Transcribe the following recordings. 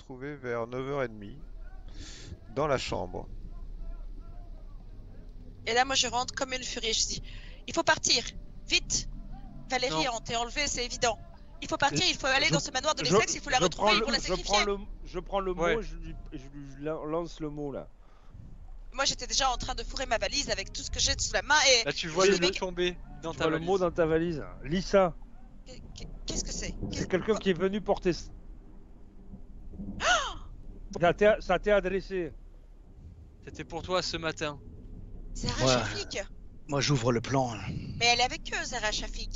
retrouvé vers 9h30 dans la chambre. Et là, moi, je rentre comme une furie. Je dis, il faut partir, vite. Valérie, Non. on t'est enlevée, c'est évident. Il faut partir, il faut aller Je- dans ce manoir de je- l'Essex, il faut la je retrouver prends pour la le- sacrifier. Je prends le Ouais. mot, je lui lance le mot là. Moi, j'étais déjà en train de fourrer ma valise avec tout ce que j'ai sous la main et Là, tu vois je le vais- mot tomber dans Tu ta vois le valise. mot dans ta valise. Lis ça. Qu'est-ce que c'est? C'est quelqu'un qui est venu porter. Ça t'est adressé. C'était pour toi ce matin. Zara Ouais. Shafik. Moi, j'ouvre le plan. Mais elle est avec eux, Zara Shafik.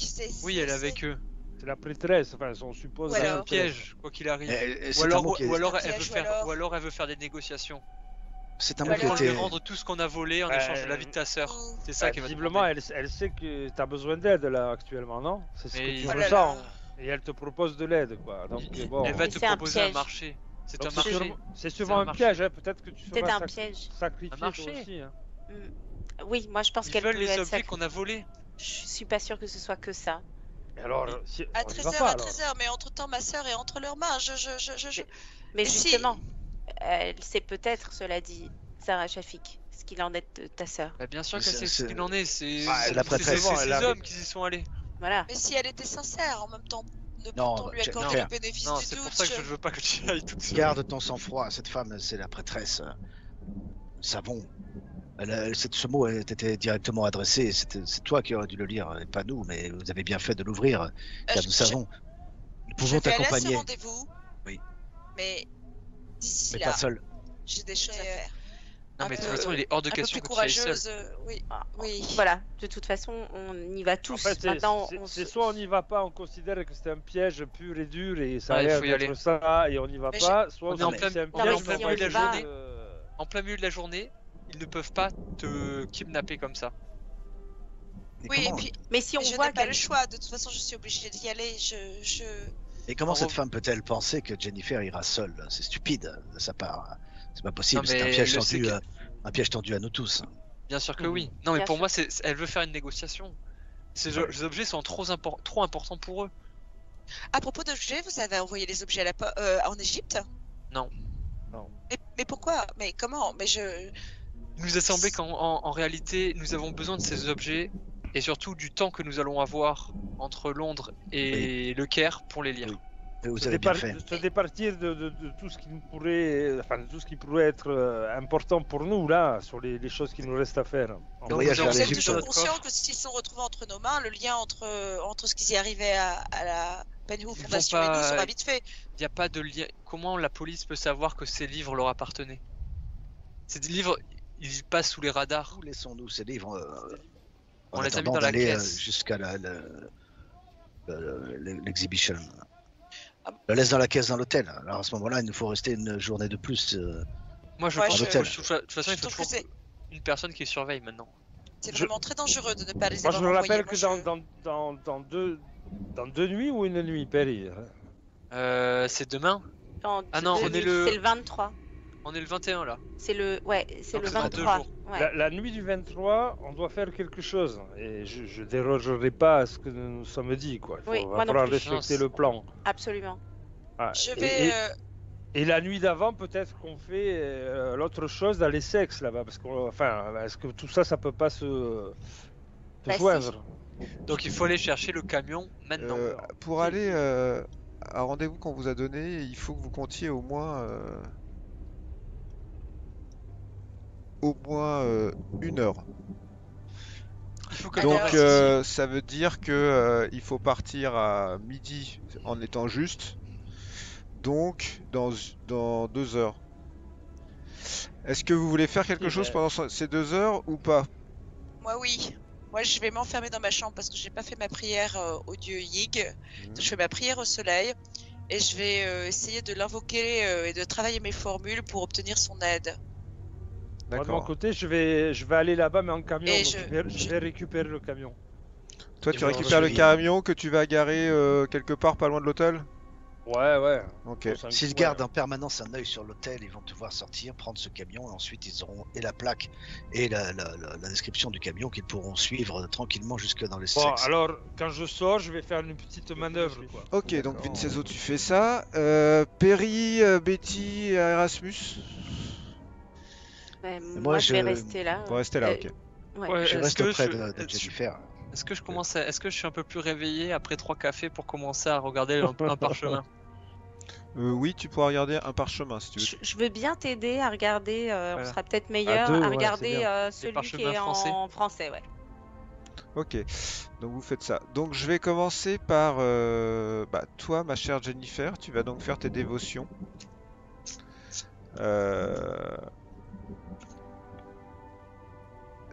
Oui, elle est avec eux. C'est la prêtresse, enfin, on suppose. Ou C'est alors- un piège, quoi qu'il arrive. C'est Ou un alors, mot qui est- ou alors Un elle veut piège, ou faire, alors- ou alors elle veut faire des négociations. c'est un Ou mot qui alors- On lui était. rendre tout ce qu'on a volé en Ouais. échange de la vie de ta sœur. Oh. C'est ça qui va te Visiblement, demander. elle sait que t'as besoin d'aide là actuellement, non? C'est ce Mais- que tu Oh là ressens. là. Et elle te propose de l'aide, quoi. Donc bon. Elle va Mais te c'est un proposer un piège. marché. C'est Donc, un marché. c'est sûrement un un marché. piège, hein. Peut-être que tu Peut-être seras un piège. sacrifié Un toi marché. aussi. Hein. Oui, moi je pense Ils qu'elle veulent peut les être objets qu'on a volés. Je suis pas sûre que ce soit que ça. Et alors, Oui. si... À on y 13h, va pas, à alors. 13h, mais entre-temps, ma sœur est entre leurs mains. Mais Et si- justement, elle sait peut-être, cela dit, Zara Shafik, ce qu'il en est de ta sœur. Bah, bien sûr Mais qu'elle sait ce c'est- qu'il en est. C'est c'est la prêtresse. C'est ces Elle a- hommes qui y sont allés. Voilà. Mais si elle était sincère, en même temps, ne Non, peut-on lui Jennifer. accorder le bénéfice Non, du c'est doute? pour ça que je ne veux pas que tu y ailles toute seule. Garde ton sang-froid. Cette femme, c'est la prêtresse. Nous savons. Ce mot était directement adressé. C'est toi qui aurais dû le lire, et pas nous. Mais vous avez bien fait de l'ouvrir, car nous savons. Nous Je pouvons vais aller à ce t'accompagner, rendez-vous. Oui. Mais d'ici mais là, pas seul. j'ai des choses à faire. Non, un mais de peu- toute façon, il est hors de Un peu question plus que tu ailles seule. courageuse, oui. Ah, Oui. Voilà, de toute façon, on y va En tous. fait, Maintenant, c'est soit on n'y va pas, on considère que c'est un piège pur et dur et ça a Ouais, il l'air faut y d'être aller. ça et on n'y va Mais pas, soit On on est en se dit plein- c'est un on est piège, en plein mais milieu de la journée. En plein milieu de la journée, ils ne peuvent pas te kidnapper comme ça. Et Oui, et comment, puis mais si on je voit n'ai pas qu'elle le choix. De toute façon, je suis obligée d'y aller. et comment en cette rev- femme peut-elle penser que Jennifer ira seule? C'est stupide de sa part. C'est pas possible. Non, C'est un mais piège elle le sait tendu, que- un piège tendu à nous tous. Bien sûr que Mhm. oui. Non, mais Bien pour sûr. moi, elle veut faire une négociation. Les objets sont trop importants pour eux. À propos d'objets, vous avez envoyé les objets en Égypte? Non. Non. Mais pourquoi? Mais comment? Mais Il nous a semblé qu'en réalité, nous avons besoin de ces objets et surtout du temps que nous allons avoir entre Londres et le Caire pour les lire. Oui. Et vous Se avez bien fait. se départir de tout ce qui nous pourrait, enfin, de tout ce qui pourrait être important pour nous là, sur les choses qui nous restent à faire. En Le voyage nous vers avons vous êtes l'Égypte. toujours notre conscient coffre. que s'ils sont retrouvés entre nos mains, le lien entre ce qui y arrivait à la Penhue Ils Fondation vont et nous pas- sera vite fait. Il n'y a pas de lien. Comment la police peut savoir que ces livres leur appartenaient? Ces livres, ils passent sous les radars. Où laissons-nous ces livres On en les a mis attendant dans la d'aller caisse. jusqu'à l'exhibition. On le laisse dans la caisse dans l'hôtel. Alors à ce moment-là, il nous faut rester une journée de plus. Moi, je Ouais, pense je- que de toute façon, il Je faut trouve que toujours une personne qui surveille maintenant. c'est Je- vraiment très dangereux de ne pas les Moi, je avoir me envoyés. rappelle que dans deux nuits ou une nuit, Perry. C'est demain. dans Ah non, deux on est nuits, le- c'est le 23. On est le 21 là. C'est le Donc, le c'est dans 2 23. jours. Ouais. La nuit du 23, on doit faire quelque chose. Et je dérogerai pas à ce que nous nous sommes dit, quoi. Il Oui, va moi non falloir plus. respecter Non, le plan. Absolument. Ah, Je et- vais. Et la nuit d'avant, peut-être qu'on fait l'autre chose dans les sexes là-bas, parce que, enfin, est-ce que tout ça, ça peut pas se Bah, si. joindre? Donc il faut aller chercher le camion maintenant. Pour aller à un rendez-vous qu'on vous a donné, il faut que vous comptiez au moins 1 heure. Il faut que Alors, Donc ça veut dire que il faut partir à midi en étant juste. Donc dans 2 heures. Est-ce que vous voulez faire quelque Oui, chose mais- pendant ces 2 heures ou pas? Moi, oui. Moi, je vais m'enfermer dans ma chambre parce que j'ai pas fait ma prière au dieu Yig. Je fais ma prière au soleil et je vais essayer de l'invoquer et de travailler mes formules pour obtenir son aide. Moi, de mon D'accord. côté, je vais aller là-bas, mais en camion. Et donc je- je vais récupérer le camion. Toi, Tu tu vas récupères le revenir. camion que tu vas garer quelque part pas loin de l'hôtel? Ouais. Ok. S'ils gardent en permanence un œil sur l'hôtel, ils vont te voir sortir, prendre ce camion, et ensuite ils auront et la plaque et la description du camion qu'ils pourront suivre tranquillement jusque dans les Bon, sexes. alors, quand je sors, je vais faire une petite manœuvre, quoi. Ok, donc D'accord. Vincenzo, tu fais ça. Perry, Betty, Erasmus. Moi, je vais rester là. Vous restez là, ok. Ouais, Je est-ce reste que auprès je- de Jennifer. Est-ce que est-ce que je suis un peu plus réveillé après 3 cafés pour commencer à regarder un parchemin? Oui, tu pourras regarder un parchemin si tu veux. Je veux bien t'aider à regarder, on Voilà. sera peut-être meilleur, deux, à ouais, regarder c'est bien. celui qui parchemins est français. en français, ouais. Ok, donc vous faites ça. Donc je vais commencer par toi, ma chère Jennifer. Tu vas donc faire tes dévotions.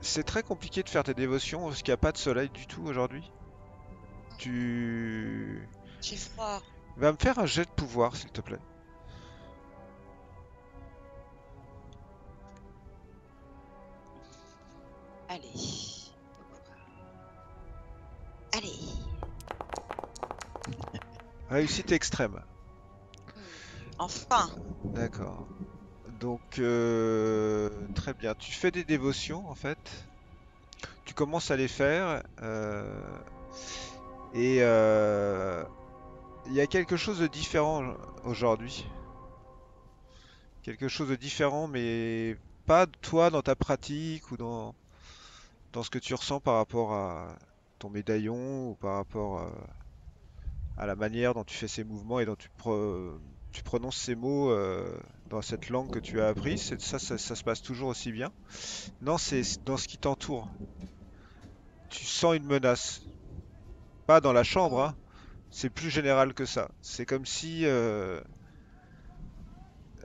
C'est très compliqué de faire tes dévotions parce qu'il n'y a pas de soleil du tout aujourd'hui. Tu J'ai froid. vas me faire un jet de pouvoir, s'il te plaît. Allez. Allez. Réussite extrême. Enfin. D'accord. Donc, très bien. Tu fais des dévotions, en fait. Tu commences à les faire. Et il y a quelque chose de différent aujourd'hui. Quelque chose de différent, mais pas de toi dans ta pratique ou dans ce que tu ressens par rapport à ton médaillon ou par rapport à la manière dont tu fais ces mouvements et dont tu prononces ces mots dans cette langue que tu as appris. Ça se passe toujours aussi bien. Non, c'est dans ce qui t'entoure. Tu sens une menace. Pas dans la chambre, hein. C'est plus général que ça. C'est comme si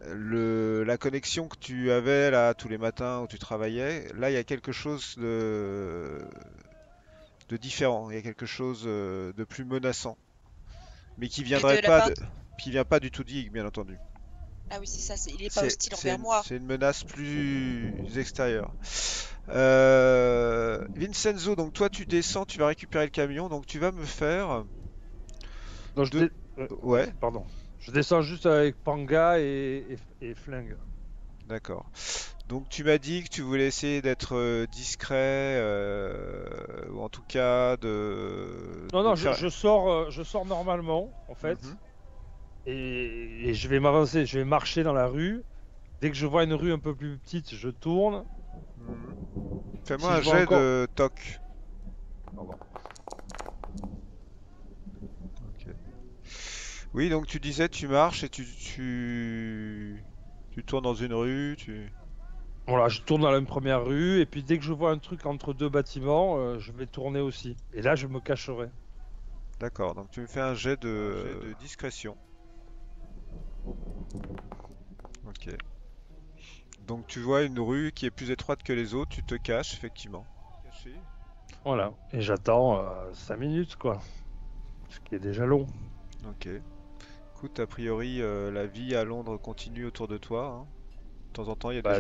la connexion que tu avais là tous les matins où tu travaillais, là il y a quelque chose de différent. Il y a quelque chose de plus menaçant. Mais qui viendrait de la pas part- qui vient pas du tout d'Ig, bien entendu. Ah oui, c'est ça, il est pas hostile envers moi. C'est une menace plus extérieure. Vincenzo, donc toi tu descends, tu vas récupérer le camion, donc tu vas me faire. Donc, Ouais, pardon. Je descends juste avec Panga et flingue. d'accord. Donc tu m'as dit que tu voulais essayer d'être discret, ou en tout cas Non, de faire- je sors normalement, en fait. Mhm. Et je vais m'avancer, je vais marcher dans la rue. Dès que je vois une rue un peu plus petite, je tourne. Mhm. Fais-moi Si un je vois jet encore- de toc. Pardon. Ok. Oui, donc tu disais tu marches et tu tournes dans une rue, Voilà, je tourne dans une première rue, et puis dès que je vois un truc entre deux bâtiments, je vais tourner aussi. Et là, je me cacherai. D'accord, donc tu me fais un jet de discrétion. Ok. Donc tu vois une rue qui est plus étroite que les autres, tu te caches effectivement. Caché. Voilà, et j'attends 5 minutes, quoi. Ce qui est déjà long. Ok. Écoute, a priori, la vie à Londres continue autour de toi, hein. De temps en temps, Bah,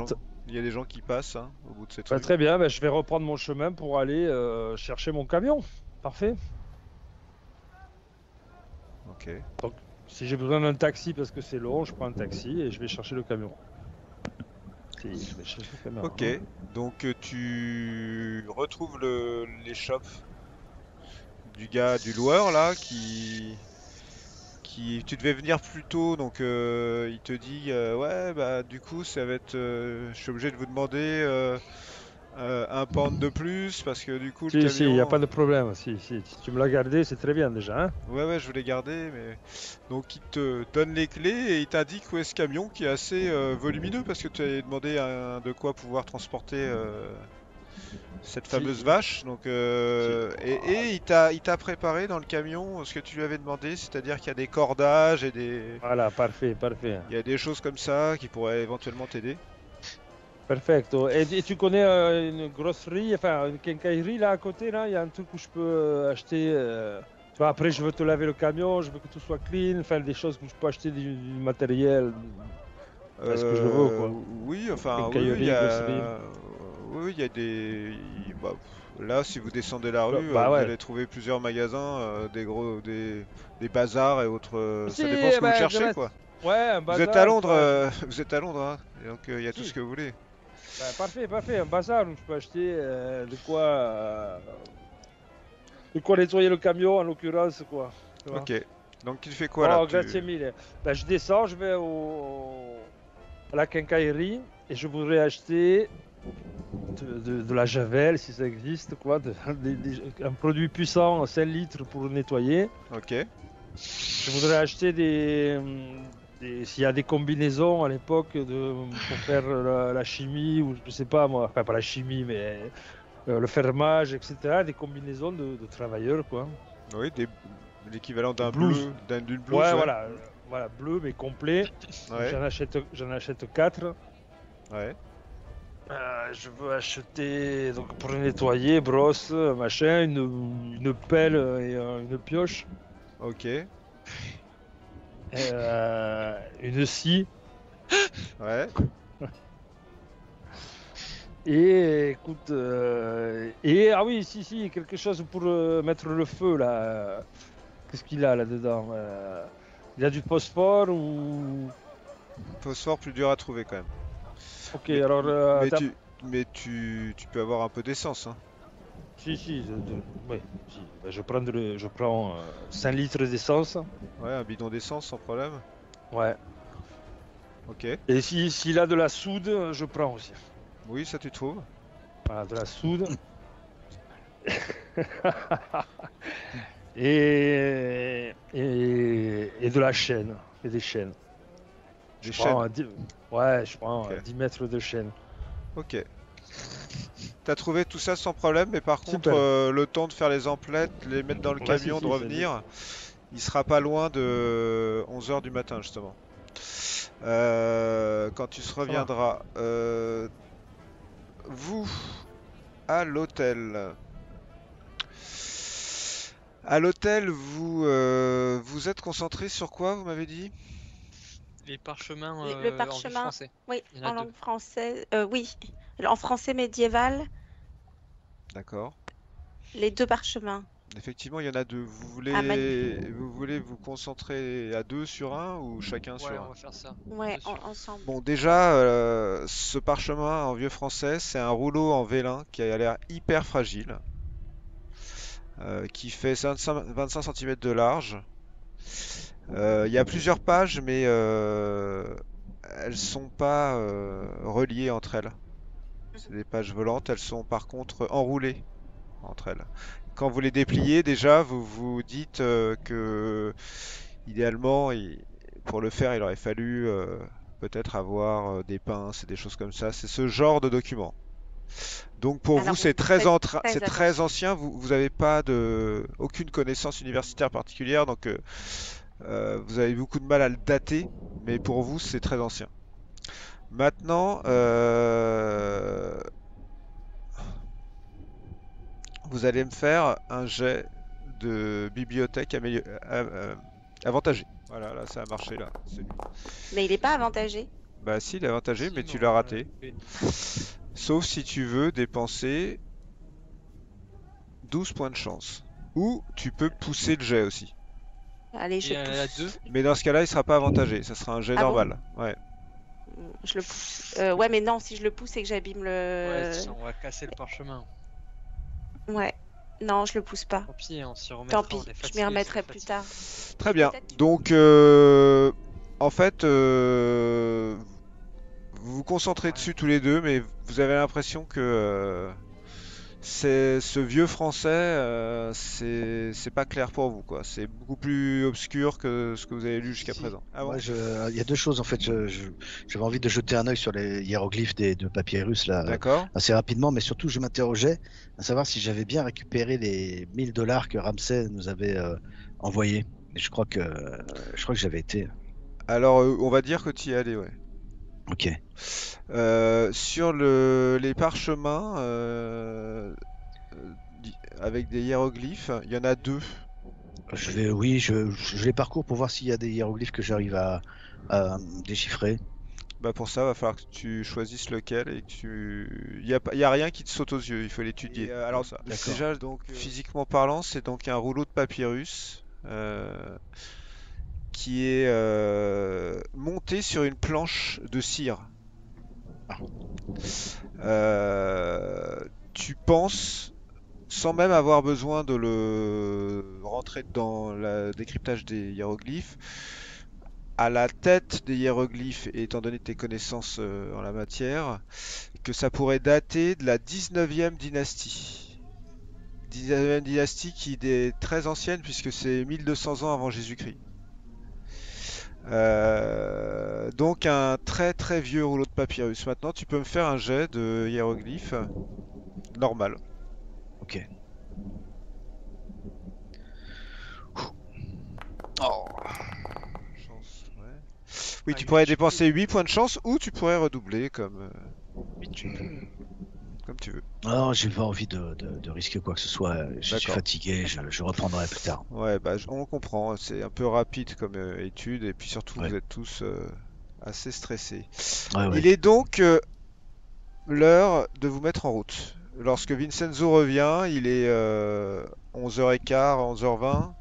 il y a des gens qui passent, hein, au bout de cette Bah, rue. très bien, bah, je vais reprendre mon chemin pour aller chercher mon camion. Parfait. Ok. Si j'ai besoin d'un taxi parce que c'est long, je prends un taxi et je vais chercher le camion. Je vais chercher le camion. Ok. Donc tu retrouves l'échoppe du gars, du loueur là, tu devais venir plus tôt, donc il te dit ouais bah du coup ça va être, je suis obligé de vous demander un pound de plus parce que du coup le Si, il n'y camion. a pas de problème. Si tu me l'as gardé, c'est très bien déjà. Hein. Ouais, je voulais garder, mais donc il te donne les clés et il t'indique où est ce camion qui est assez volumineux parce que tu avais demandé de quoi pouvoir transporter cette fameuse vache. Donc et il t'a préparé dans le camion ce que tu lui avais demandé, c'est-à-dire qu'il y a des cordages et Voilà, parfait. il y a des choses comme ça qui pourraient éventuellement t'aider. Perfecto. Et tu connais une grosserie, enfin une quincaillerie là à côté, là? Il y a un truc où je peux acheter. Tu vois, après, je veux te laver le camion, je veux que tout soit clean, enfin des choses où je peux acheter du matériel. Est-ce que je le veux, quoi? Oui, enfin, oui, Quincaillerie, il y a... grosserie. oui, il y a des. Bah, là, si vous descendez la rue, Bah vous ouais. allez trouver plusieurs magasins, des bazars et autres. Si, Ça dépend ce que vous ben, cherchez, quoi. Ouais, un Vous êtes à bazar, tu Londres, vois. vous êtes à Londres, hein. Et donc il y a tout Si. ce que vous voulez. Ben, parfait, parfait. Un bazar où je peux acheter de quoi nettoyer le camion, en l'occurrence, quoi. Tu vois. Ok. Donc tu fais quoi là? Oh, grazie mille. Ben, je descends, je vais à la quincaillerie et je voudrais acheter de la javel, si ça existe, quoi. Un produit puissant, 5 litres pour nettoyer. Ok. Je voudrais acheter s'il y a des combinaisons à l'époque pour faire la chimie, ou je sais pas moi, enfin pas la chimie, mais le fermage, etc. Des combinaisons de travailleurs, quoi. Oui, l'équivalent d'un Blouse. d'une blouse. Ouais, voilà, voilà, bleu mais complet. Ouais. J'en achète 4. Ouais. Je veux acheter, donc pour nettoyer, brosse, machin, une pelle et une pioche, Ok. une scie. Ouais. Et écoute, ah oui, si, quelque chose pour mettre le feu là. Qu'est-ce qu'il a là-dedans? Il y a du phosphore ou. Phosphore plus dur à trouver quand même. Ok, alors. Mais tu peux avoir un peu d'essence, hein. Si, oui, si. Ben, je prends 5 litres d'essence. Ouais, un bidon d'essence sans problème. Ouais. Ok. Et s'il a de la soude, je prends aussi. Oui, ça tu trouves. Voilà, de la soude. et de la chaîne. Et des chaînes. Des Je prends chaînes. Ouais, je prends Ok. 10 mètres de chaîne. Ok. T'as trouvé tout ça sans problème, mais par contre, Super. le temps de faire les emplettes, les mettre dans le Ouais, camion, si, de ça revenir, il sera pas loin de 11h du matin, justement. Quand tu se reviendras, vous, à l'hôtel. À l'hôtel, vous êtes concentré sur quoi, vous m'avez dit? Les parchemins Le en vieux parchemin, français. oui, Il y en a en deux. langue française, oui, en français médiéval, D'accord. les 2 parchemins. Effectivement, il y en a deux. Manu. Vous voulez vous concentrer à deux sur un ou chacun Ouais, sur on un? va faire ça. Ouais, Dessus. ensemble. Bon, déjà, ce parchemin en vieux français, c'est un rouleau en vélin qui a l'air hyper fragile, qui fait 25 cm de large. Il y a plusieurs pages, mais elles sont pas reliées entre elles. C'est des pages volantes, elles sont par contre enroulées entre elles. Quand vous les dépliez, déjà, vous vous dites que idéalement, pour le faire, il aurait fallu peut-être avoir des pinces et des choses comme ça. C'est ce genre de document. Donc pour vous, Alors, c'est faites c'est très très attention. ancien. Vous n'avez pas aucune connaissance universitaire particulière, donc vous avez beaucoup de mal à le dater. Mais pour vous, c'est très ancien. Maintenant, vous allez me faire un jet de bibliothèque avantagé. Voilà, là ça a marché là. Mais il n'est pas avantagé. Bah si, il est avantagé, Si, mais tu non, l'as on raté. l'a fait. Sauf si tu veux dépenser 12 points de chance. Ou tu peux pousser le jet aussi. Allez, Et je il y en a pousse. deux. Mais dans ce cas-là, il sera pas avantagé. Ça sera un jet Ah bon? normal. Ouais. Je le pousse. Ouais, mais non, si je le pousse et que j'abîme Ouais, le. c'est ça, on va casser le parchemin. Ouais. Non, je le pousse pas. Tant pis, on s'y remettra. Tant pis, on est je fatigué, m'y remettrai c'est plus fatigué. tard. Très bien. Peut-être que- Donc, en fait, vous vous concentrez Ouais. dessus tous les deux, mais vous avez l'impression que c'est ce vieux français, c'est pas clair pour vous, quoi. C'est beaucoup plus obscur que ce que vous avez lu jusqu'à Si. présent. Ah bon? Moi, il y a deux choses en fait. J'avais envie de jeter un œil sur les hiéroglyphes de papyrus là, D'accord. assez rapidement, mais surtout je m'interrogeais à savoir si j'avais bien récupéré les 1000 $ que Ramsay nous avait envoyés. Et je crois que j'avais été. Alors, on va dire que tu y es allé, ouais. Ok. Sur les parchemins avec des hiéroglyphes, il y en a deux. Je les parcours pour voir s'il y a des hiéroglyphes que j'arrive à déchiffrer. Bah pour ça, va falloir que tu choisisses lequel et que tu... y a rien qui te saute aux yeux, il faut l'étudier. Alors ça. D'accord. Déjà, donc physiquement parlant, c'est donc un rouleau de papyrus qui est monté sur une planche de cire. Tu penses, sans même avoir besoin de le rentrer dans le décryptage des hiéroglyphes, à la tête des hiéroglyphes, et étant donné tes connaissances en la matière, que ça pourrait dater de la 19e dynastie. 19e dynastie qui est très ancienne puisque c'est 1200 ans avant Jésus-Christ. Donc un très très vieux rouleau de papyrus. Maintenant, tu peux me faire un jet de hiéroglyphes normal. Ok. Oh. Chance, ouais. Oui, Ah, tu huit, pourrais tu dépenser 8 points de chance ou tu pourrais redoubler Oui, tu peux. comme tu veux. Non, j'ai pas envie de risquer quoi que ce soit. Je suis D'accord. fatigué, je reprendrai plus tard. Ouais, bah on comprend, c'est un peu rapide comme étude et puis surtout Ouais. vous êtes tous assez stressés. Ouais, ouais. Il est donc l'heure de vous mettre en route. Lorsque Vincenzo revient, il est 11h15, 11h20.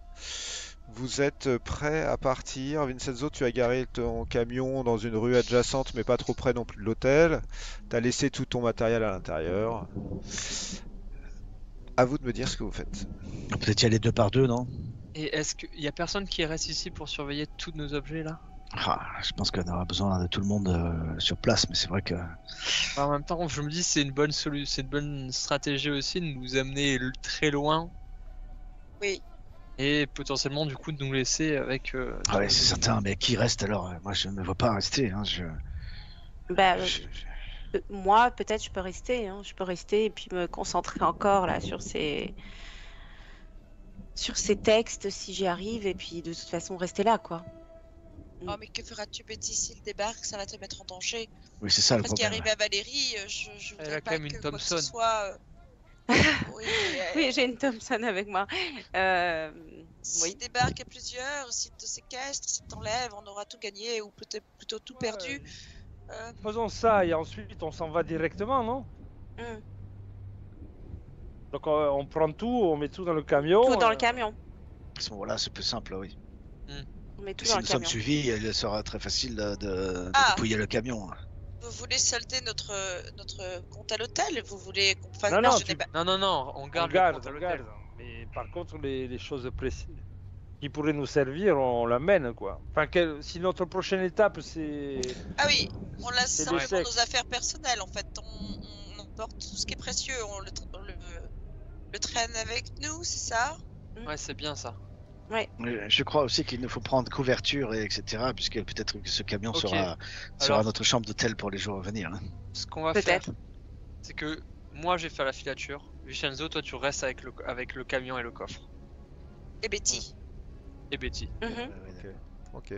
Vous êtes prêt à partir. Vincenzo, tu as garé ton camion dans une rue adjacente, mais pas trop près non plus de l'hôtel. Tu as laissé tout ton matériel à l'intérieur. À vous de me dire ce que vous faites. Peut-être y aller 2 par 2, non? Et est-ce qu'il y a personne qui reste ici pour surveiller tous nos objets là? Je pense qu'on aura besoin de tout le monde sur place, mais c'est vrai que... En même temps, je me dis c'est une bonne solution, c'est une bonne stratégie aussi de nous amener très loin Oui. et potentiellement du coup de nous laisser avec. tous Ouais, nos c'est objets. certain, mais qui reste alors? Moi, je ne me vois pas rester. Hein. Bah, Je- moi, peut-être, je peux rester. Hein. Je peux rester et puis me concentrer encore là sur ces textes si j'y arrive et puis de toute façon rester là, quoi. Oh, mais que feras-tu, Betty, s'il débarque? Ça va te mettre en danger. Oui, c'est ça le Parce qu'il problème. arrive à Valérie, je Elle a voudrais quand pas même une que quoi que ce Thompson. soit. Oui, Oui, j'ai une Thompson avec moi. s'il Oui. débarque à plusieurs, s'il te séquestre, s'il t'enlève, on aura tout gagné ou peut-être plutôt tout perdu. Faisons ça et ensuite on s'en va directement, non? Hmm. Donc on prend tout, on met tout dans le camion. Tout dans le camion. À ce moment-là, c'est plus simple, oui. On met tout Et dans si le nous sommes camion. suivis, il sera très facile de Ah. dépouiller le camion. Vous voulez solder notre compte à l'hôtel? Vous voulez qu'on fasse... Non, non, je tu- n'ai pas- Non, on On garde garde, le compte à on l'hôtel. garde. Mais par contre, les choses précises qui pourraient nous servir, on l'amène, quoi. Enfin, si notre prochaine étape, c'est... Ah oui, on laisse C'est simplement l'échec. nos affaires personnelles en fait. On emporte tout ce qui est précieux, on le traîne avec nous, c'est ça? Ouais, c'est bien ça. Je crois aussi qu'il nous faut prendre couverture, et etc. Puisque peut-être que ce camion Ok. sera Alors- notre chambre d'hôtel pour les jours à venir. Hein. Ce qu'on va faire, Peut-être. c'est que moi je vais faire la filature. Vincenzo, toi tu restes avec le camion et le coffre. Et Betty. Et Betty. Mhm. Ok.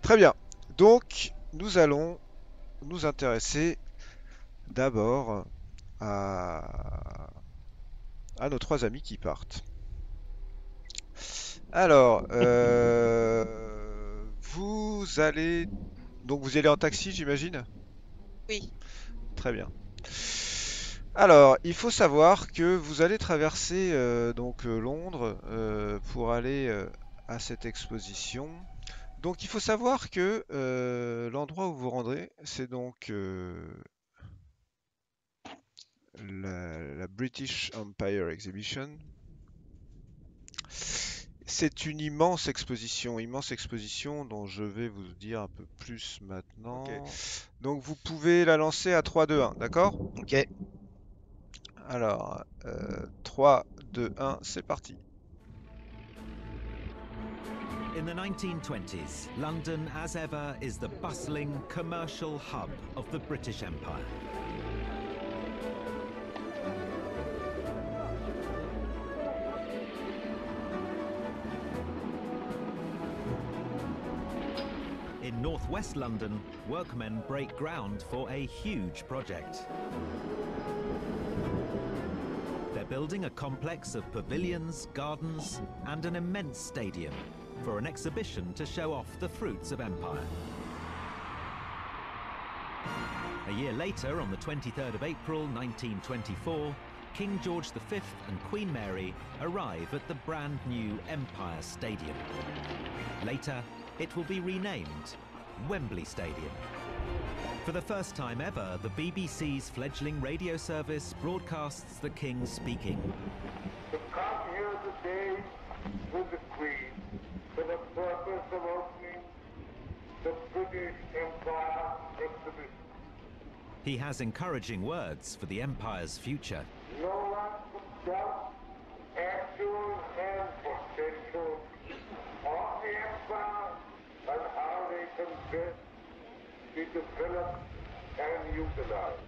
Très bien. Donc, nous allons nous intéresser d'abord à nos 3 amis qui partent. Alors, vous allez... Donc vous y allez en taxi, j'imagine? Oui. Très bien. Alors, il faut savoir que vous allez traverser Londres pour aller à cette exposition. Donc, il faut savoir que l'endroit où vous vous rendrez, c'est donc la British Empire Exhibition. C'est une immense exposition dont je vais vous dire un peu plus maintenant. Donc, vous pouvez la lancer à 3, 2, 1, d'accord? Ok. Alors, 3, 2, 1, c'est parti. In the 1920s, London, as ever, is the bustling commercial hub of the British Empire. In northwest London, workmen break ground for a huge project. They're building a complex of pavilions, gardens, and an immense stadium for an exhibition to show off the fruits of empire. A year later, on the 23rd of April 1924, King George V and Queen Mary arrive at the brand new Empire Stadium. Later, it will be renamed Wembley Stadium. For the first time ever, the BBC's fledgling radio service broadcasts the King speaking. To come here today with the Queen for the purpose of opening the British Empire exhibition. He has encouraging words for the Empire's future. No one can doubt actual and potential of the Empire and how they can best be developed and utilized.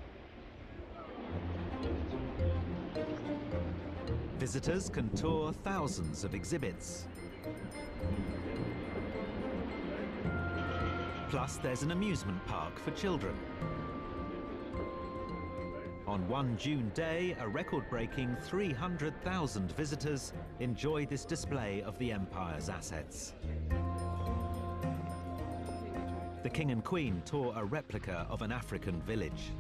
Visitors can tour thousands of exhibits. Plus, there's an amusement park for children. On one June day, a record-breaking 300,000 visitors enjoy this display of the Empire's assets. The King and Queen tour a replica of an African village.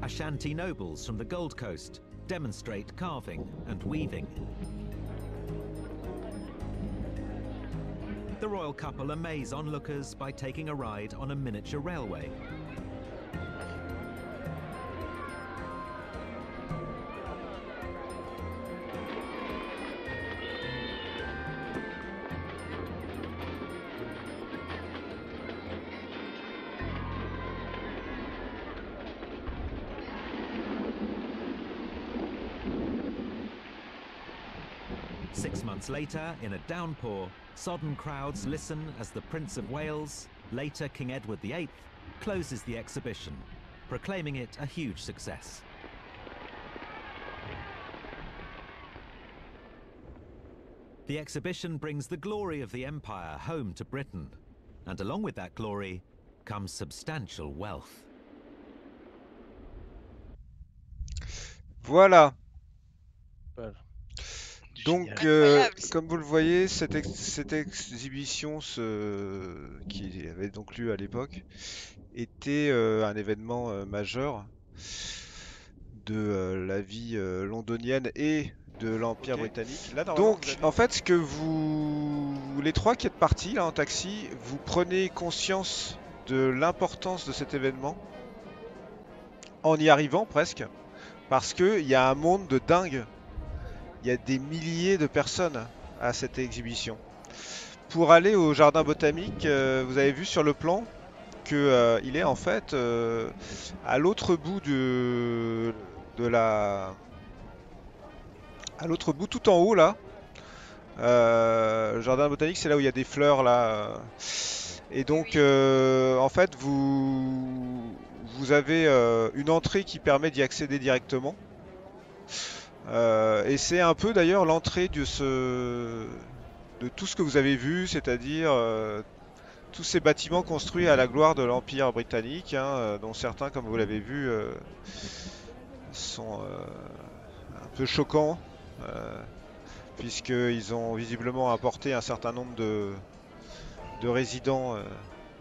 Ashanti nobles from the Gold Coast demonstrate carving and weaving. The royal couple amaze onlookers by taking a ride on a miniature railway. Later, in a downpour, sodden crowds listen as the Prince of Wales, later King Edward VIII, closes the exhibition, proclaiming it a huge success. The exhibition brings the glory of the Empire home to Britain, and along with that glory comes substantial wealth. Voilà. Super. Donc, Incroyable. comme vous le voyez, cette exhibition qui avait donc lieu à l'époque était un événement majeur de la vie londonienne et de l'Empire britannique. Là, normalement, Donc, vous avez- en fait, ce que les trois qui êtes partis là en taxi, vous prenez conscience de l'importance de cet événement en y arrivant presque, parce qu'il y a un monde de dingue. Il y a des milliers de personnes à cette exhibition. Pour aller au jardin botanique, vous avez vu sur le plan que il est en fait à l'autre bout à l'autre bout, tout en haut là. Le jardin botanique, c'est là où il y a des fleurs là. Et donc, en fait, vous avez une entrée qui permet d'y accéder directement. Et c'est un peu d'ailleurs l'entrée de tout ce que vous avez vu, c'est-à-dire tous ces bâtiments construits à la gloire de l'Empire britannique, hein, dont certains, comme vous l'avez vu, sont un peu choquants, puisqu'ils ont visiblement apporté un certain nombre de résidents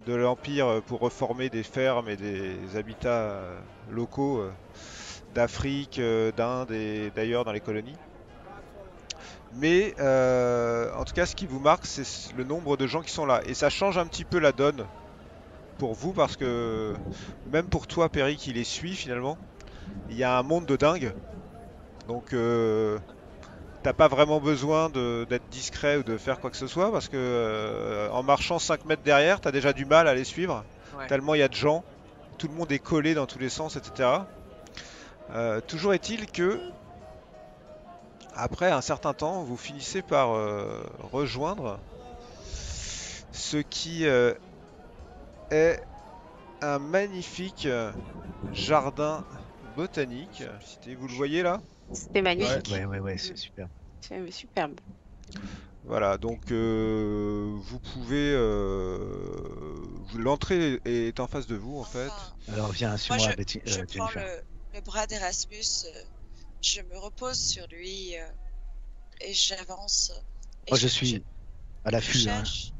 de l'Empire pour reformer des fermes et des habitats locaux d'Afrique, d'Inde et d'ailleurs dans les colonies. Mais en tout cas, ce qui vous marque, c'est le nombre de gens qui sont là. Et ça change un petit peu la donne pour vous, parce que même pour toi, Perry, qui les suit finalement, il y a un monde de dingue. Donc t'as pas vraiment besoin d'être discret ou de faire quoi que ce soit, parce que en marchant 5 mètres derrière, t'as déjà du mal à les suivre. Ouais. Tellement il y a de gens, tout le monde est collé dans tous les sens, etc. Toujours est-il que, après un certain temps, vous finissez par rejoindre ce qui est un magnifique jardin botanique. Vous le voyez là? C'était magnifique. Ouais, c'est super. C'est superbe. Voilà, donc vous pouvez... l'entrée est en face de vous en fait. Enfin, Alors viens, suis-moi, moi, Betty, je prends Jennifer. le bras d'Erasmus, je me repose sur lui et j'avance. Et Moi, je suis à l'affût. Hein. cherche.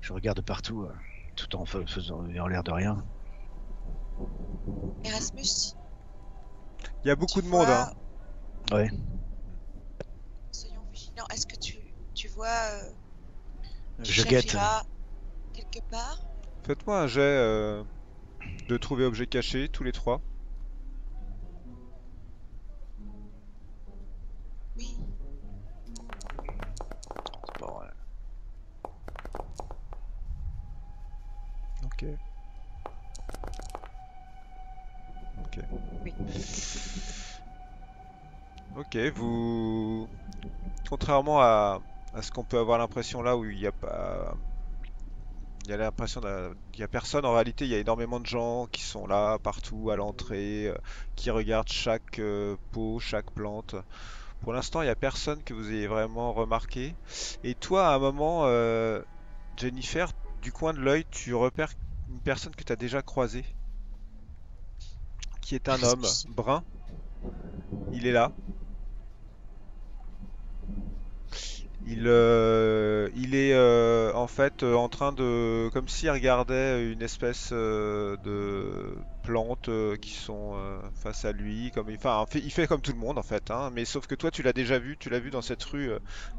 Je regarde partout. tout en faisant en l'air de rien. Erasmus, Il y a beaucoup tu de monde, vois, hein. Ouais. soyons vigilants. Est-ce que tu vois Je guette. Shafira quelque part? Faites-moi un jet de trouver objet caché, tous les trois. Oui. Bon, Ok. Ok. Oui. Ok, vous... Contrairement à ce qu'on peut avoir l'impression là où il n'y a pas... Il y a l'impression qu'il n'y a personne, en réalité il y a énormément de gens qui sont là partout à l'entrée, qui regardent chaque pot, chaque plante. Pour l'instant il n'y a personne que vous ayez vraiment remarqué. Et toi à un moment, Jennifer, du coin de l'œil, tu repères une personne que tu as déjà croisée, qui est un homme Erasmus. brun. Il est là. Il est en fait en train de, comme s'il regardait une espèce de plantes qui sont face à lui, comme enfin, il fait comme tout le monde en fait, hein, mais sauf que toi tu l'as déjà vu, tu l'as vu dans cette rue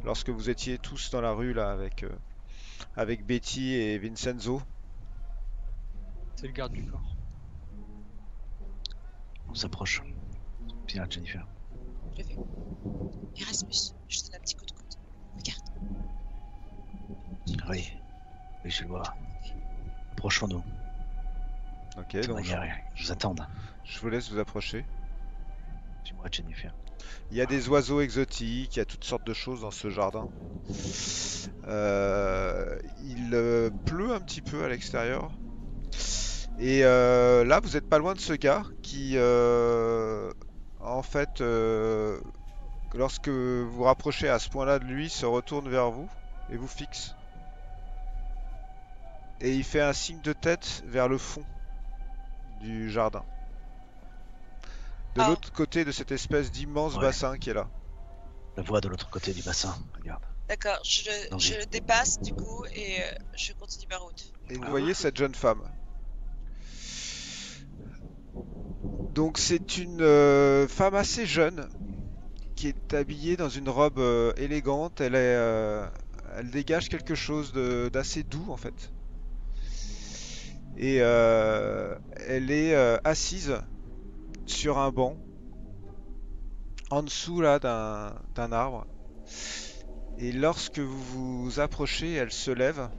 lorsque vous étiez tous dans la rue là avec Betty et Vincenzo. C'est le garde du corps. on s'approche. Bien, Jennifer. Je le fais. Erasmus, je te donne un petit coup de coude. Regarde. Oui. Oui, je le vois. Approchons-nous. Ok, De toute donc manière, ils nous attendent. je vous laisse vous approcher. Dis-moi, Jennifer. Il y a des oiseaux exotiques, il y a toutes sortes de choses dans ce jardin. Il pleut un petit peu à l'extérieur. Et là, vous êtes pas loin de ce gars qui, en fait, lorsque vous vous rapprochez à ce point-là de lui, se retourne vers vous et vous fixe. Et il fait un signe de tête vers le fond du jardin. De Ah. l'autre côté de cette espèce d'immense Ouais. bassin qui est là. La voix de l'autre côté du bassin. Regarde. D'accord, je Vas-y. le dépasse du coup et je continue ma route. Et vous voyez cette jeune femme. Donc c'est une femme assez jeune qui est habillée dans une robe élégante. Elle dégage quelque chose d'assez doux en fait. Et elle est assise sur un banc en dessous là d'un arbre. Et lorsque vous vous approchez, elle se lève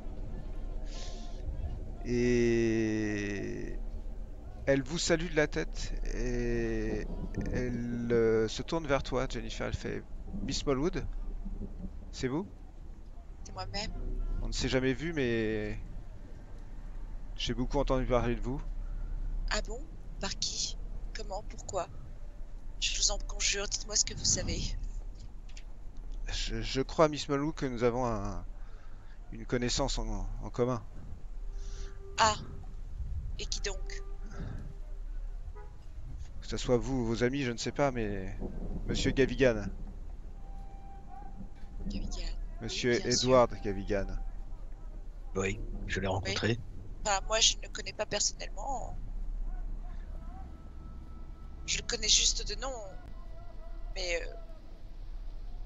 et elle vous salue de la tête et elle se tourne vers toi, Jennifer. Elle fait Miss Smallwood, c'est vous? C'est moi-même. On ne s'est jamais vu, mais j'ai beaucoup entendu parler de vous. Ah bon? Par qui? Comment? Pourquoi? Je vous en conjure, dites-moi ce que vous savez. Je crois, Miss Smallwood, que nous avons une connaissance en commun. Ah! Et qui donc? Que ce soit vous ou vos amis, je ne sais pas, mais Monsieur Gavigan, Gavigan. Monsieur bien sûr. Edward Gavigan. Oui, je l'ai rencontré. Enfin, moi, je ne le connais pas personnellement. Je le connais juste de nom. Mais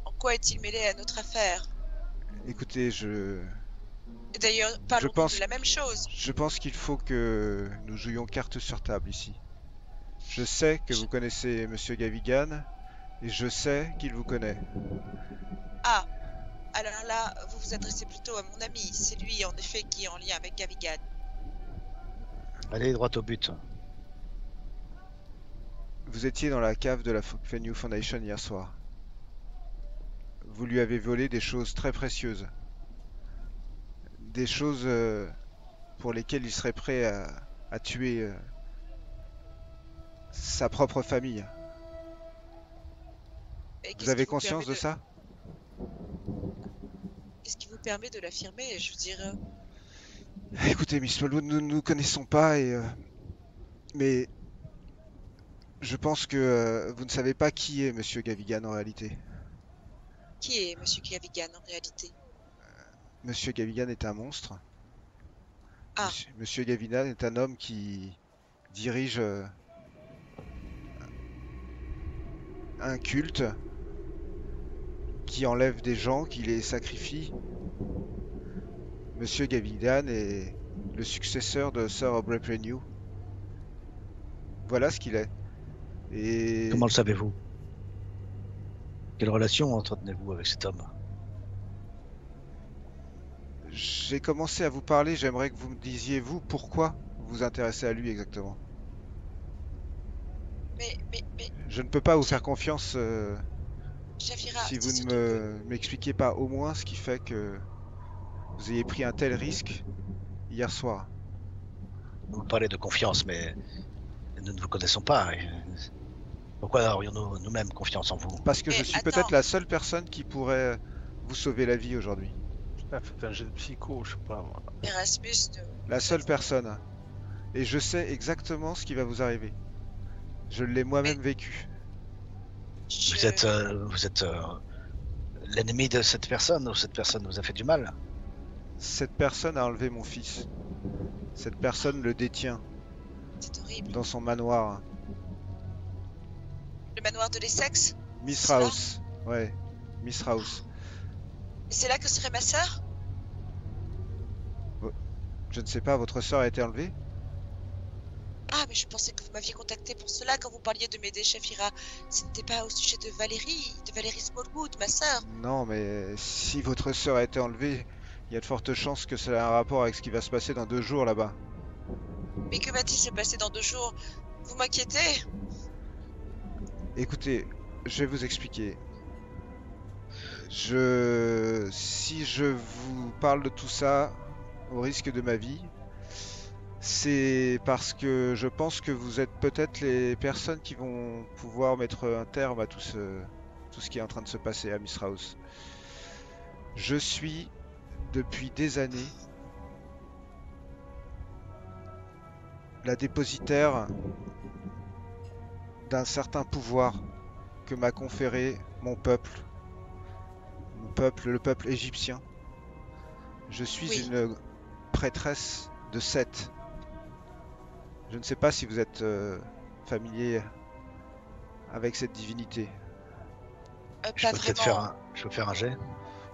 en quoi est-il mêlé à notre affaire? Écoutez, Et d'ailleurs, parlons pense de la même chose. je pense qu'il faut que nous jouions carte sur table ici. Je sais que vous connaissez Monsieur Gavigan et je sais qu'il vous connaît. Ah! Alors là, vous vous adressez plutôt à mon ami. C'est lui, en effet, qui est en lien avec Gavigan. Allez, droit au but. Vous étiez dans la cave de la Fennew Foundation hier soir. Vous lui avez volé des choses très précieuses. Des choses pour lesquelles il serait prêt à tuer sa propre famille. Et Vous qu'est-ce avez qui vous conscience permet de ça? Qu'est-ce qui vous permet de l'affirmer? Je veux dire, Écoutez, Miss Smallwood, nous ne nous connaissons pas mais je pense que vous ne savez pas qui est Monsieur Gavigan en réalité. qui est Monsieur Gavigan en réalité? Monsieur Gavigan est un monstre. Ah. Monsieur Gavidan est un homme qui dirige un culte, qui enlève des gens, qui les sacrifie. Monsieur Gavidan est le successeur de Sir Aubrey New. Voilà ce qu'il est. Et Comment le savez-vous? Quelle relation entretenez-vous avec cet homme? j'ai commencé à vous parler, j'aimerais que vous me disiez, vous, pourquoi vous vous intéressez à lui exactement. Mais, Je ne peux pas vous faire confiance Shafira, si vous c'est ne surtout m'expliquez pas au moins ce qui fait que vous ayez pris un tel risque hier soir. Vous parlez de confiance, mais nous ne vous connaissons pas. Et pourquoi aurions-nous nous-mêmes confiance en vous? Parce que je Mais suis attends. peut-être la seule personne qui pourrait vous sauver la vie aujourd'hui. Putain, faites un jet de psycho, je sais pas moi. Erasmus. La seule personne. Et je sais exactement ce qui va vous arriver. Je l'ai moi-même vécu. Vous êtes l'ennemi de cette personne, ou cette personne vous a fait du mal? Cette personne a enlevé mon fils. Cette personne le détient C'est horrible. dans son manoir. Le manoir de l'Essex? Miss C'est ça? House. Ouais, Miss House. Et c'est là que serait ma sœur? Je ne sais pas, votre sœur a été enlevée? Ah, mais je pensais que vous m'aviez contacté pour cela quand vous parliez de m'aider, Shafira. Ce n'était pas au sujet de Valérie Smallwood, ma sœur. Non, mais si votre sœur a été enlevée, il y a de fortes chances que ça ait un rapport avec ce qui va se passer dans 2 jours là-bas. Mais que va-t-il se passer dans 2 jours? Vous m'inquiétez? Écoutez, je vais vous expliquer. Si je vous parle de tout ça, au risque de ma vie, c'est parce que je pense que vous êtes peut-être les personnes qui vont pouvoir mettre un terme à tout ce qui est en train de se passer à Miss House. Je suis, depuis des années, la dépositaire d'un certain pouvoir que m'a conféré mon peuple, le peuple égyptien. Je suis Oui. une prêtresse de Seth. Je ne sais pas si vous êtes familier avec cette divinité. Je Pas peux peut-être vraiment. je peux faire un jet?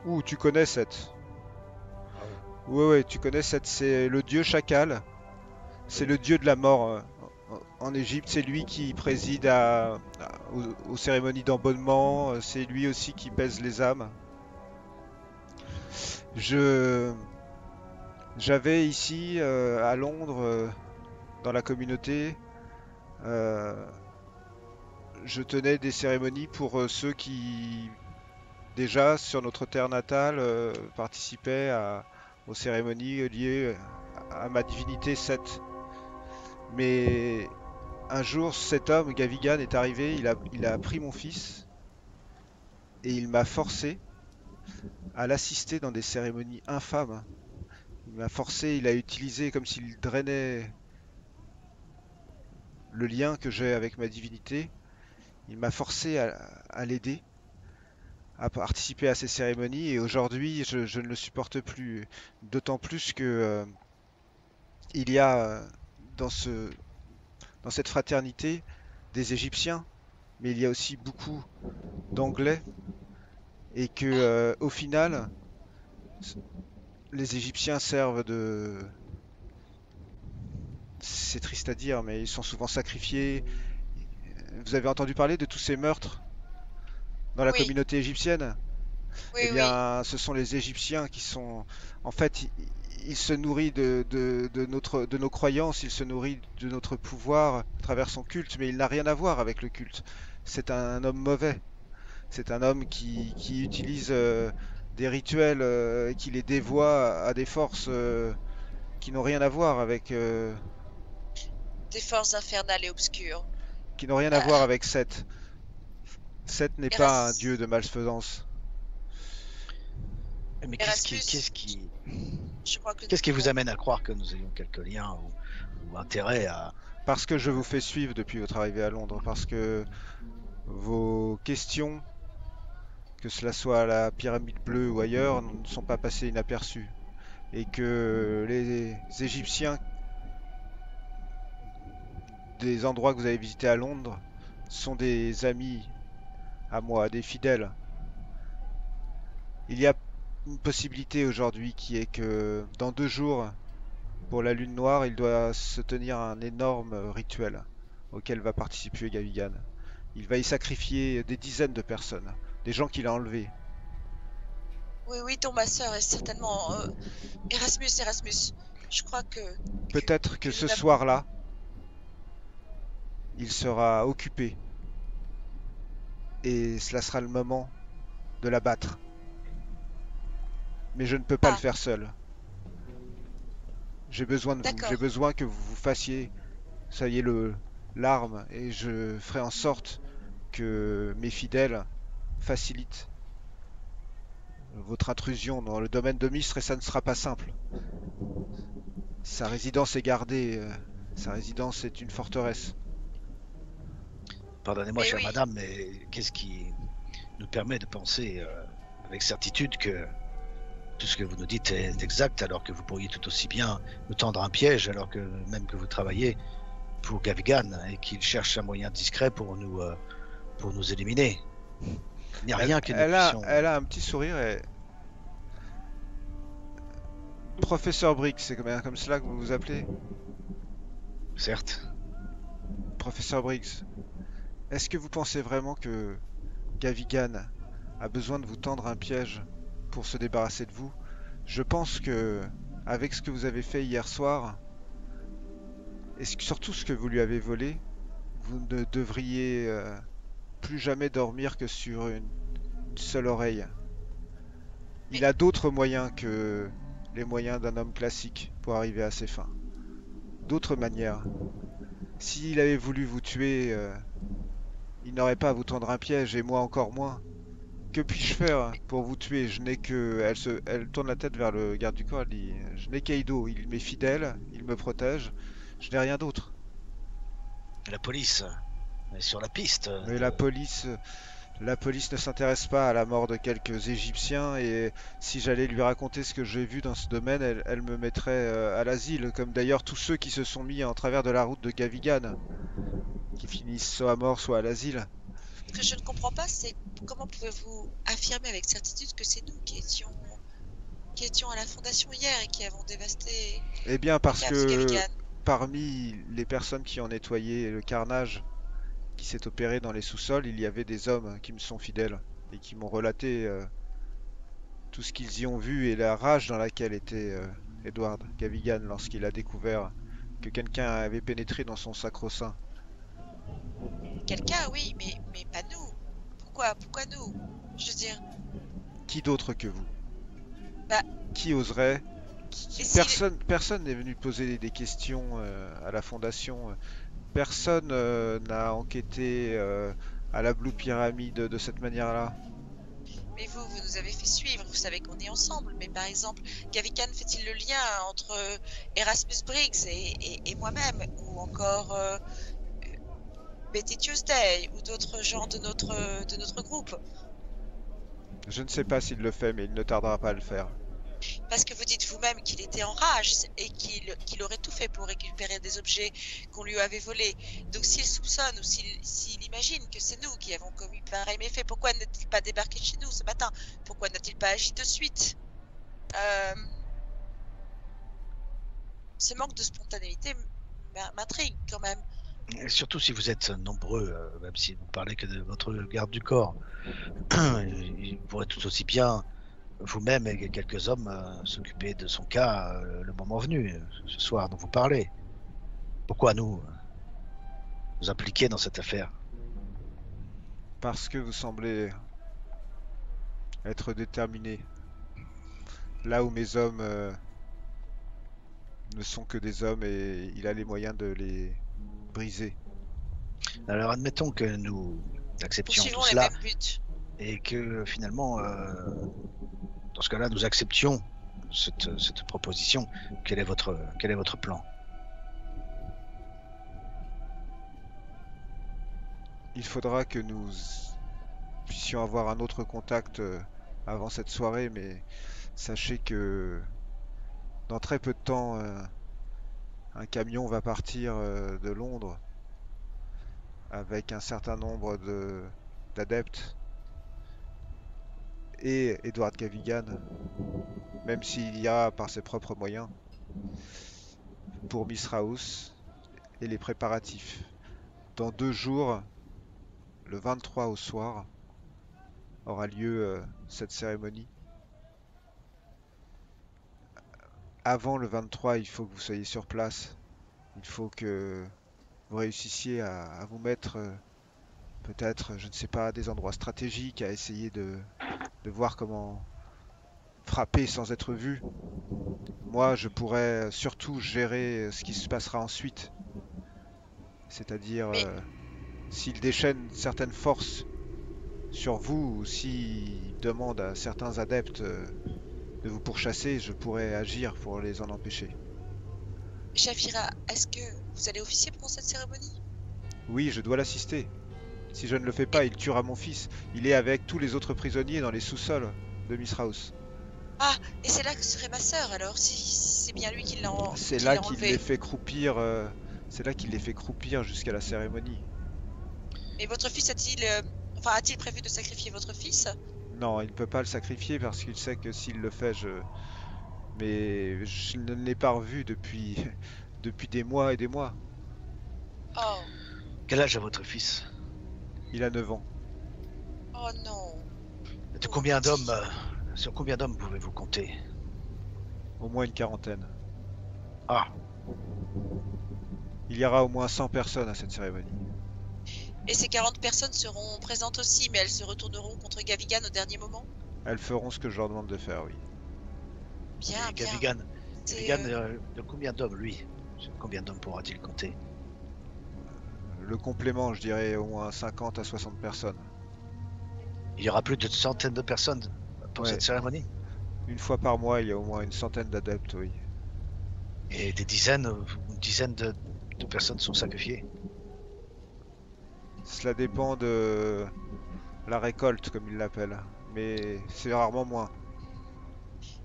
Ouh, tu connais Seth. Ouais, tu connais Seth, c'est le dieu chacal. C'est le dieu de la mort en Égypte. C'est lui qui préside aux cérémonies d'embaumement. C'est lui aussi qui pèse les âmes. J'avais ici à Londres, dans la communauté, je tenais des cérémonies pour ceux qui, déjà sur notre terre natale, participaient aux cérémonies liées à ma divinité Seth. Mais un jour, cet homme, Gavigan, est arrivé, il a pris mon fils et il m'a forcé à l'assister dans des cérémonies infâmes. Il m'a forcé, il a utilisé comme s'il drainait le lien que j'ai avec ma divinité. Il m'a forcé à l'aider, à participer à ces cérémonies, et aujourd'hui je ne le supporte plus. D'autant plus que il y a dans cette fraternité des Égyptiens, mais il y a aussi beaucoup d'Anglais, et que au final, les Égyptiens servent de... C'est triste à dire, mais ils sont souvent sacrifiés. Vous avez entendu parler de tous ces meurtres dans la Oui. communauté égyptienne? Oui, Eh bien, ce sont les Égyptiens qui sont... En fait, il se nourrit de nos croyances, il se nourrit de notre pouvoir à travers son culte, mais il n'a rien à voir avec le culte. C'est un homme mauvais. C'est un homme qui utilise des rituels, qui les dévoie à des forces qui n'ont rien à voir avec... Des forces infernales et obscures. qui n'ont rien à voir avec Seth. Seth n'est pas un dieu de malfaisance. Mais Erasmus. Je crois que qu'est-ce qui vous amène à croire que nous ayons quelques liens ou intérêt à... Parce que je vous fais suivre depuis votre arrivée à Londres, parce que vos questions, que cela soit à la Pyramide Bleue ou ailleurs, ne sont pas passées inaperçues. et que les Égyptiens des endroits que vous avez visités à Londres sont des amis à moi, des fidèles. Il y a une possibilité aujourd'hui qui est que dans 2 jours, pour la lune noire, il doit se tenir un énorme rituel auquel va participer Gavigan. Il va y sacrifier des dizaines de personnes, des gens qu'il a enlevés. Oui, oui, dont ma sœur est certainement Erasmus. Je crois que Peut-être que nous ce n'avons- soir-là, il sera occupé et cela sera le moment de l'abattre. Mais je ne peux pas le faire seul. J'ai besoin de vous. D'accord. J'ai besoin que vous fassiez, ça y est, l'arme, et je ferai en sorte que mes fidèles facilitent votre intrusion dans le domaine de Mistre, et ça ne sera pas simple. Sa résidence est gardée. Sa résidence est une forteresse. Pardonnez-moi, Mais chère oui. madame, mais qu'est-ce qui nous permet de penser avec certitude que tout ce que vous nous dites est exact, alors que vous pourriez tout aussi bien nous tendre un piège, alors que même que vous travaillez pour Gavigan et qu'il cherche un moyen discret pour nous éliminer. Il n'y a rien que nous puissions... Elle a un petit sourire et... Professeur Briggs, c'est comme cela que vous vous appelez? Certes. Professeur Briggs, est-ce que vous pensez vraiment que Gavigan a besoin de vous tendre un piège pour se débarrasser de vous? Je pense que, avec ce que vous avez fait hier soir, et surtout ce que vous lui avez volé, vous ne devriez plus jamais dormir que sur une seule oreille. Il a d'autres moyens que les moyens d'un homme classique pour arriver à ses fins. D'autres manières. S'il avait voulu vous tuer, il n'aurait pas à vous tendre un piège, et moi encore moins. Que puis-je faire pour vous tuer? Je n'ai que... Elle tourne la tête vers le garde du corps, elle dit: je n'ai qu'Eido, il m'est fidèle, il me protège, je n'ai rien d'autre. La police est sur la piste. Mais la police ne s'intéresse pas à la mort de quelques Égyptiens, et si j'allais lui raconter ce que j'ai vu dans ce domaine, elle me mettrait à l'asile, comme d'ailleurs tous ceux qui se sont mis en travers de la route de Gavigan, qui finissent soit à mort, soit à l'asile. Ce que je ne comprends pas, c'est comment pouvez-vous affirmer avec certitude que c'est nous qui étions à la fondation hier et qui avons dévasté Eh bien parce que Gavigan. parmi les personnes qui ont nettoyé le carnage qui s'est opéré dans les sous-sols, il y avait des hommes qui me sont fidèles et qui m'ont relaté tout ce qu'ils y ont vu et la rage dans laquelle était Edward Gavigan lorsqu'il a découvert que quelqu'un avait pénétré dans son sacro-saint. Quelqu'un, oui, mais pas nous. Pourquoi nous? Je veux dire, Qui d'autre que vous? Bah, Qui oserait? et si Personne n'est venu poser des questions à la fondation. Personne n'a enquêté à la Blue Pyramid de cette manière-là. mais vous nous avez fait suivre, vous savez qu'on est ensemble, mais par exemple, Gavigan fait-il le lien entre Erasmus Briggs et moi-même, ou encore Betty Tuesday, ou d'autres gens de notre groupe? Je ne sais pas s'il le fait, mais il ne tardera pas à le faire. Parce que vous dites vous-même qu'il était en rage et qu'il aurait tout fait pour récupérer des objets qu'on lui avait volés. Donc s'il soupçonne ou s'il imagine que c'est nous qui avons commis pareil méfait, pourquoi n'a-t-il pas débarqué chez nous ce matin? Pourquoi n'a-t-il pas agi de suite? Ce manque de spontanéité m'intrigue quand même. Et surtout si vous êtes nombreux, même si vous parlez que de votre garde du corps, il pourrait tout aussi bien, vous-même et quelques hommes, s'occuper de son cas le moment venu, ce soir dont vous parlez. Pourquoi nous impliquer dans cette affaire? Parce que vous semblez être déterminé. Là où mes hommes ne sont que des hommes, et il a les moyens de les briser. Alors admettons que nous acceptions tout Poursuivons les cela mêmes buts. et que finalement, dans ce cas-là, nous acceptions cette proposition. Quel est votre plan? Il faudra que nous puissions avoir un autre contact avant cette soirée, mais sachez que dans très peu de temps, un camion va partir de Londres avec un certain nombre d'adeptes et Edward Gavigan, même s'il ira par ses propres moyens, pour Miss House et les préparatifs. Dans 2 jours, le 23 au soir, aura lieu cette cérémonie. Avant le 23, il faut que vous soyez sur place. Il faut que vous réussissiez à vous mettre peut-être, je ne sais pas, à des endroits stratégiques, à essayer de voir comment frapper sans être vu. Moi, je pourrais surtout gérer ce qui se passera ensuite. C'est-à-dire, Mais- s'il déchaîne certaines forces sur vous ou s'il demande à certains adeptes de vous pourchasser, je pourrais agir pour les en empêcher. Shafira, est-ce que vous allez officier pendant cette cérémonie? Oui, je dois l'assister. Si je ne le fais pas, il tuera mon fils. Il est avec tous les autres prisonniers dans les sous-sols de Miss House. Ah, et c'est là que serait ma sœur alors, si c'est bien lui qui l'a C'est qui là l'a qu'il enlevé. les fait croupir. C'est là qu'il les fait croupir jusqu'à la cérémonie. Et votre fils a-t-il prévu de sacrifier votre fils? Non, il ne peut pas le sacrifier parce qu'il sait que s'il le fait, mais je ne l'ai pas revu depuis des mois et des mois. Oh, Quel âge a votre fils? Il a 9 ans. oh non. De combien d'hommes, sur combien d'hommes pouvez-vous compter? Au moins une quarantaine. Ah, Il y aura au moins 100 personnes à cette cérémonie. Et ces 40 personnes seront présentes aussi, mais elles se retourneront contre Gavigan au dernier moment? Elles feront ce que je leur demande de faire, oui. Bien, et bien. Gavigan, C'est, Gavigan, de combien d'hommes, lui? Sur combien d'hommes pourra-t-il compter? Le complément, je dirais au moins 50 à 60 personnes. Il y aura plus de centaines de personnes pour Ouais. cette cérémonie? Une fois par mois, il y a au moins une centaine d'adeptes, oui. Et des dizaines, une dizaine de personnes sont sacrifiées? Cela dépend de la récolte, comme ils l'appellent. Mais c'est rarement moins.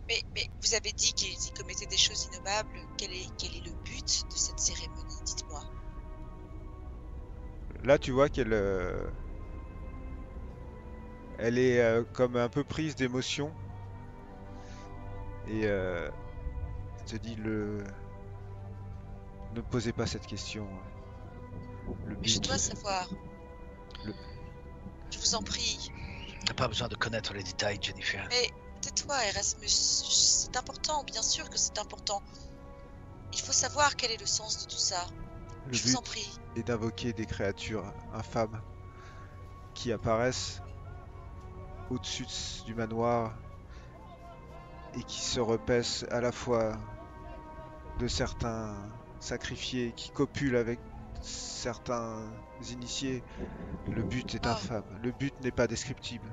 mais vous avez dit qu'ils y commettaient des choses innommables. Quel est le but de cette cérémonie? Dites-moi. Là, tu vois qu'elle elle est comme un peu prise d'émotion. Et te dit ne posez pas cette question. Le Mais je but, dois savoir. Le- Je vous en prie. T'as pas besoin de connaître les détails, Jennifer. Mais tais-toi, Erasmus. C'est important, bien sûr que c'est important. Il faut savoir quel est le sens de tout ça. le Je vous en but prie. est d'invoquer des créatures infâmes qui apparaissent au-dessus du manoir et qui se repaissent à la fois de certains sacrifiés qui copulent avec certains initiés. Le but est Oh. infâme. Le but n'est pas descriptible.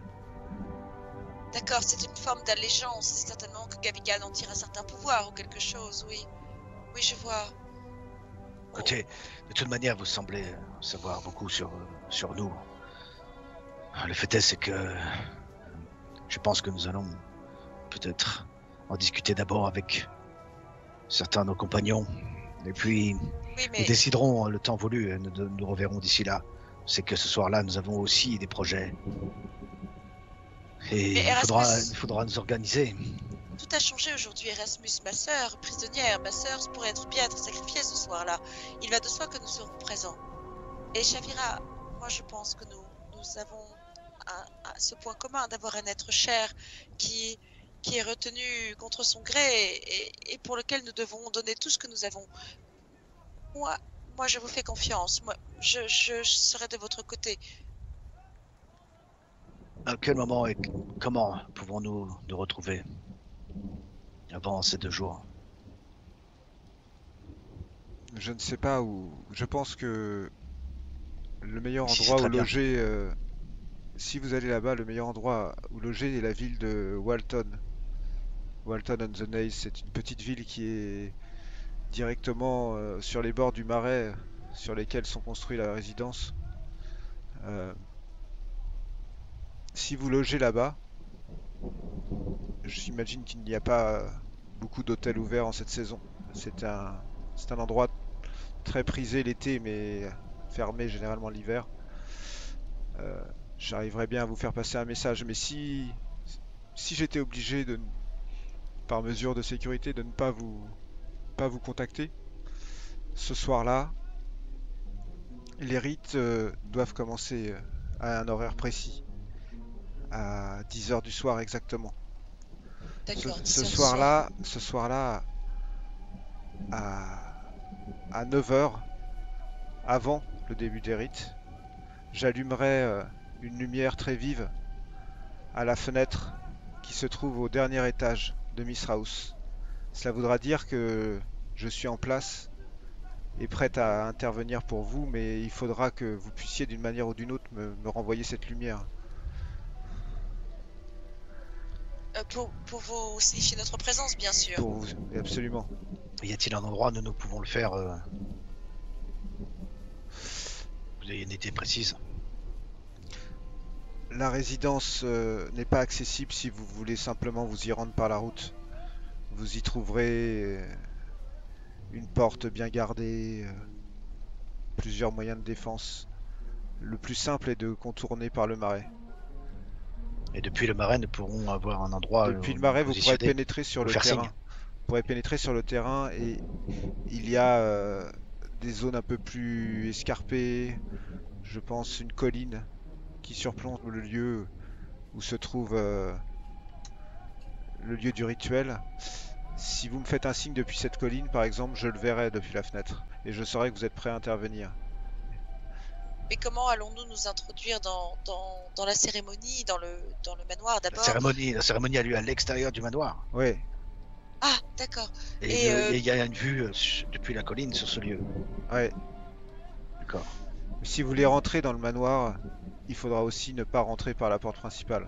D'accord, c'est une forme d'allégeance. C'est certainement que Gavigan en tire un certain pouvoir ou quelque chose, oui. Oui, je vois. Écoutez, de toute manière, vous semblez savoir beaucoup sur nous. Le fait est, c'est que je pense que nous allons peut-être en discuter d'abord avec certains de nos compagnons. Et puis, Oui, nous mais déciderons le temps voulu et nous reverrons d'ici là. C'est que ce soir-là, nous avons aussi des projets. Et Mais Erasmus- il faudra nous organiser. tout a changé aujourd'hui, Erasmus. Ma sœur, prisonnière, ma sœur pourrait bien être sacrifiée ce soir-là. Il va de soi que nous serons présents. Et Shafira, moi je pense que nous avons ce point commun d'avoir un être cher qui est retenu contre son gré et pour lequel nous devons donner tout ce que nous avons. Moi je vous fais confiance. Moi, je serai de votre côté. À quel moment et comment pouvons-nous nous retrouver avant ces 2 jours? Je ne sais pas où. Je pense que le meilleur Si, endroit c'est où très bien. loger, si vous allez là-bas, le meilleur endroit où loger est la ville de Walton. Walton on the Naze, c'est une petite ville qui est directement sur les bords du marais sur lesquels sont construits la résidence. Si vous logez là-bas, j'imagine qu'il n'y a pas beaucoup d'hôtels ouverts en cette saison. C'est un endroit très prisé l'été, mais fermé généralement l'hiver. J'arriverais bien à vous faire passer un message, mais si j'étais obligé par mesure de sécurité, de ne pas vous contacter, ce soir-là, les rites doivent commencer à un horaire précis, à 10 h du soir exactement. D'accord. Ce soir-là, à 9 h, avant le début des rites, j'allumerai une lumière très vive à la fenêtre qui se trouve au dernier étage de Mist House. Cela voudra dire que je suis en place et prête à intervenir pour vous, mais il faudra que vous puissiez d'une manière ou d'une autre me renvoyer cette lumière. Pour vous signifier notre présence, bien sûr. Pour vous, absolument. Y a-t-il un endroit où nous pouvons le faire Vous avez une idée précise? La résidence n'est pas accessible si vous voulez simplement vous y rendre par la route. Vous y trouverez une porte bien gardée, plusieurs moyens de défense. Le plus simple est de contourner par le marais. Et depuis le marais, nous pourrons avoir un endroit. Depuis le marais, vous pourrez pénétrer sur le terrain. Vous pourrez pénétrer sur le terrain et il y a des zones un peu plus escarpées. Je pense une colline qui surplombe le lieu où se trouve le lieu du rituel. Si vous me faites un signe depuis cette colline, par exemple, je le verrai depuis la fenêtre et je saurai que vous êtes prêt à intervenir. Mais comment allons-nous nous introduire dans la cérémonie, dans le manoir La d'abord? cérémonie a lieu à l'extérieur du manoir. Oui. Ah, d'accord. Et il y a une vue depuis la colline sur ce lieu. Ouais. D'accord. Si vous voulez rentrer dans le manoir, il faudra aussi ne pas rentrer par la porte principale.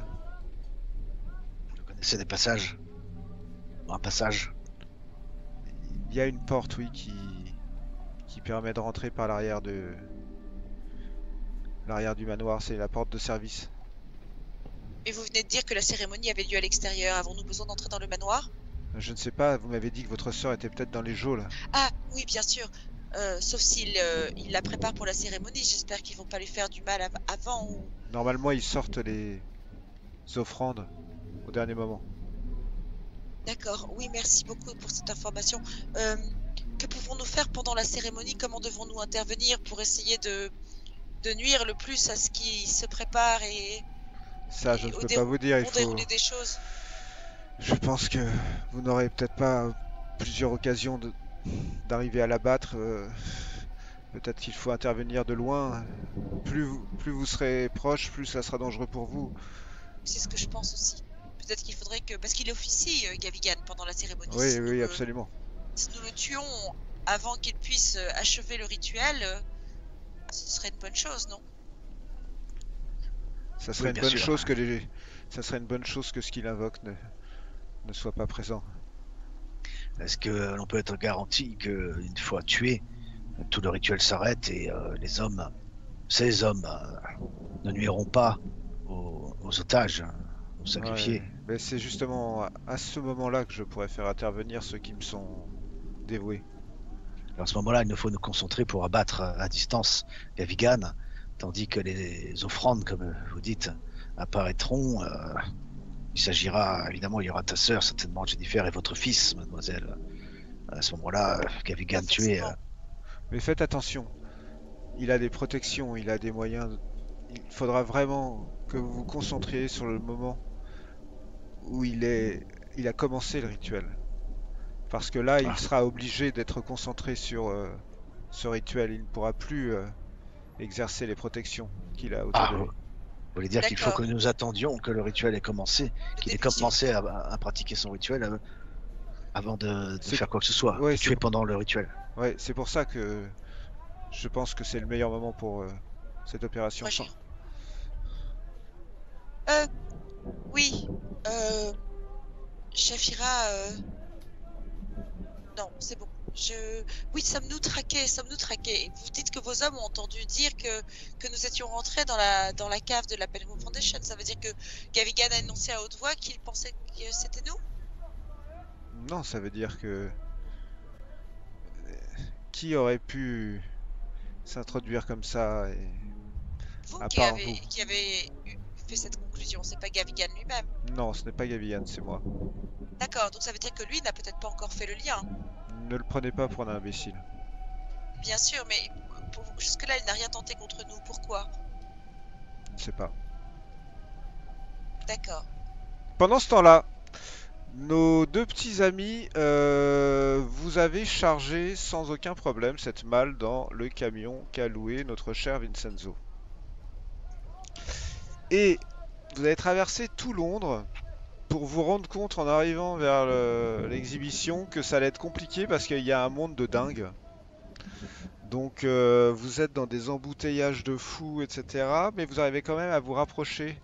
Vous connaissez des passages? Un passage? Il y a une porte, oui, qui permet de rentrer par l'arrière du manoir, c'est la porte de service. Et vous venez de dire que la cérémonie avait lieu à l'extérieur. Avons-nous besoin d'entrer dans le manoir? Je ne sais pas, vous m'avez dit que votre sœur était peut-être dans les geôles. Ah, oui, bien sûr. Sauf s'il il la prépare pour la cérémonie. J'espère qu'ils vont pas lui faire du mal avant ou... Normalement, ils sortent les offrandes au dernier moment. D'accord. Oui, merci beaucoup pour cette information. Que pouvons-nous faire pendant la cérémonie? Comment devons-nous intervenir pour essayer de nuire le plus à ce qui se prépare et Ça, je ne peux pas vous dire. Il pour faut... dérouler des choses? Je pense que vous n'aurez peut-être pas plusieurs occasions d'arriver à l'abattre. Peut-être qu'il faut intervenir de loin. Plus vous serez proche, plus ça sera dangereux pour vous. C'est ce que je pense aussi. Peut-être qu'il faudrait que... Parce qu'il officie, Gavigan, pendant la cérémonie. Oui, Si oui, nous, absolument. si nous le tuons avant qu'il puisse achever le rituel, ce serait une bonne chose, non? Ça serait Oui, une bien bonne sûr. chose ça serait une bonne chose que ce qu'il invoque ne soit pas présent. Est-ce que l'on peut être garanti qu'une fois tué, tout le rituel s'arrête et ces hommes ne nuiront pas aux otages, aux sacrifiés? Ouais, mais c'est justement à ce moment-là que je pourrais faire intervenir ceux qui me sont dévoués. À ce moment-là, il nous faut nous concentrer pour abattre à distance Gavigan, tandis que les offrandes, comme vous dites, apparaîtront. Il s'agira, évidemment, il y aura ta sœur, certainement Jennifer, et votre fils, mademoiselle. À ce moment-là, Gavigan Pas tué. forcément. Mais faites attention, il a des protections, il a des moyens. Il faudra vraiment que vous vous concentriez sur le moment où il a commencé le rituel. Parce que là, il sera obligé d'être concentré sur ce rituel. Il ne pourra plus exercer les protections qu'il a autour de lui. Vous voulez dire qu'il faut que nous attendions que le rituel ait commencé, qu'il ait commencé à pratiquer son rituel avant de faire quoi que ce soit, Ouais, de tuer pendant le rituel. Ouais, c'est pour ça que je pense que c'est le meilleur moment pour cette opération. Moi, oui. Shafira... Non, c'est bon. Oui, sommes-nous traqués? Vous dites que vos hommes ont entendu dire que nous étions rentrés dans la cave de la Pelmo Foundation. Ça veut dire que Gavigan a annoncé à haute voix qu'il pensait que c'était nous? Non, ça veut dire que... Qui aurait pu s'introduire comme ça et... Vous À qui part avez, vous. qui avez fait cette conclusion, c'est pas Gavigan lui-même. Non, ce n'est pas Gavigan, c'est moi. D'accord, donc ça veut dire que lui n'a peut-être pas encore fait le lien. Ne le prenez pas pour un imbécile. Bien sûr, mais jusque-là, il n'a rien tenté contre nous. Pourquoi? Je ne sais pas. D'accord. Pendant ce temps-là, nos deux petits amis, vous avez chargé sans aucun problème cette malle dans le camion qu'a loué notre cher Vincenzo. Et vous avez traversé tout Londres pour vous rendre compte en arrivant vers l'exhibition que ça allait être compliqué parce qu'il y a un monde de dingue. Donc vous êtes dans des embouteillages de fous, etc. Mais vous arrivez quand même à vous rapprocher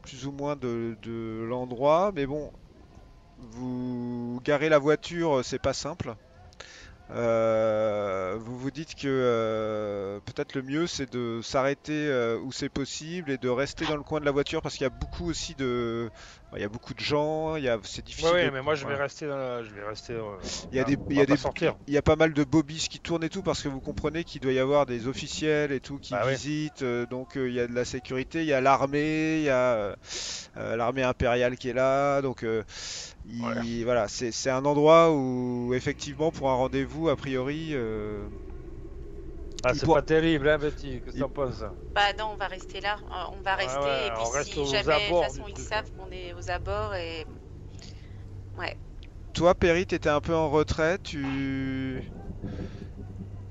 plus ou moins de l'endroit. Mais bon, vous garez la voiture, c'est pas simple. Vous vous dites que peut-être le mieux c'est de s'arrêter où c'est possible et de rester dans le coin de la voiture parce qu'il y a beaucoup aussi de, il y a beaucoup de gens, c'est difficile. Ouais, de... mais moi je vais voilà. rester je vais rester. Il y a là, des, on il y va a pas des, sortir. il y a pas mal de bobbies qui tournent et tout parce que vous comprenez qu'il doit y avoir des officiels et tout qui Bah ouais. visitent, donc il y a de la sécurité, il y a l'armée, il y a l'armée impériale qui est là, donc voilà, c'est un endroit où effectivement pour un rendez-vous a priori Ah, il c'est pourra- pas terrible, hein, Betty? Qu'est-ce que t'en penses? Bah non, on va rester là. On va rester. ouais, Et puis on reste si aux jamais, de toute abords façon, du ils truc, savent qu'on est aux abords et. Ouais. Toi, Perry, t'étais un peu en retrait,